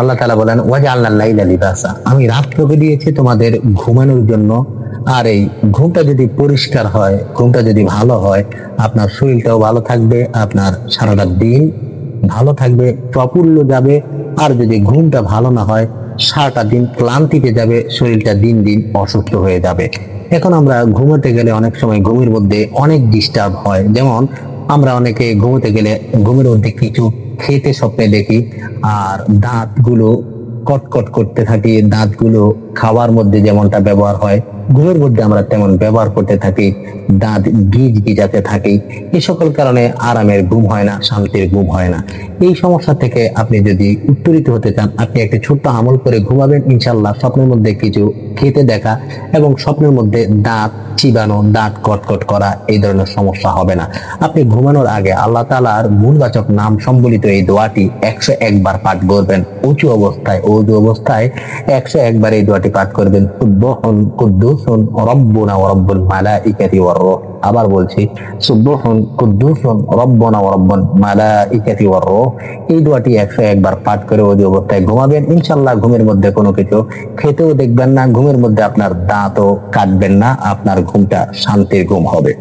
আল্লাহ তাআলা বলেন ওয়াজআলনাল লাইলা লিবাসা, আমি রাতকে দিয়েছি তোমাদের ঘুমানোর জন্য। আর এই ঘুমটা যদি পরিষ্কার হয়, ঘুমটা যদি ভালো হয়, আপনার শরীরটাও ভালো থাকবে, আপনার সারাটা দিন ভালো থাকবে, প্রফুল্ল যাবে। আর যদি ঘুমটা ভালো না হয়, সারাটা দিন ক্লান্তিতে যাবে, শরীরটা দিন দিন অসুস্থ হয়ে যাবে। এখন আমরা ঘুমোতে গেলে অনেক সময় ঘুমের মধ্যে অনেক ডিস্টার্ব হয়। যেমন আমরা অনেকে ঘুমোতে গেলে ঘুমের মধ্যে কিছু খেতে স্বপ্নে দেখি, আর দাঁতগুলো কটকট করতে থাকি। দাঁতগুলো খাওয়ার মধ্যে যেমনটা ব্যবহার হয়, ঘুমের মধ্যে আমরা তেমন ব্যবহার করতে থাকি। দাঁত গিজ গিজাতে থাকি। এই সকল কারণে আরামের ঘুম হয় না, শান্তির ঘুম হয় না। এই সমস্যা থেকে আপনি যদি উত্তরিত হতে চান, আপনি একটা ছোট্ট আমল করে ঘুমাবেন, ইনশাল্লাহ স্বপ্নের মধ্যে কিছু খেতে দেখা এবং স্বপ্নের মধ্যে দাঁত চিবানো, দাঁত কটকট করা, এই ধরনের সমস্যা হবে না। আপনি ঘুমানোর আগে আল্লাহ তাআলার গুণবাচক নাম সম্বলিত এই দোয়াটি 101 বার পাঠ করবেন। উঁচু অবস্থায়, ওযু অবস্থায় 101 বার এই দোয়াটি পাঠ করবেন। সুবহান কুদ্দুসুন রব্বুনা ওয়া রব্বুল মালাইকাতি ওয়ার রূহ। আবার বলছি, সুবহান কুদ্দুসুন রব্বুনা ওয়া রব্বুল মালাইকাতি ওয়ার রূহ। এই দোয়াটি 101 বার পাঠ করে ওযু অবস্থায় ঘুমাবেন, ইনশাআল্লাহ ঘুমের মধ্যে কোনো কিছু খেতেও দেখবেন না, ঘুমের মধ্যে আপনার দাঁতও কাটবেন না, আপনার ঘুমটা শান্তির ঘুম হবে।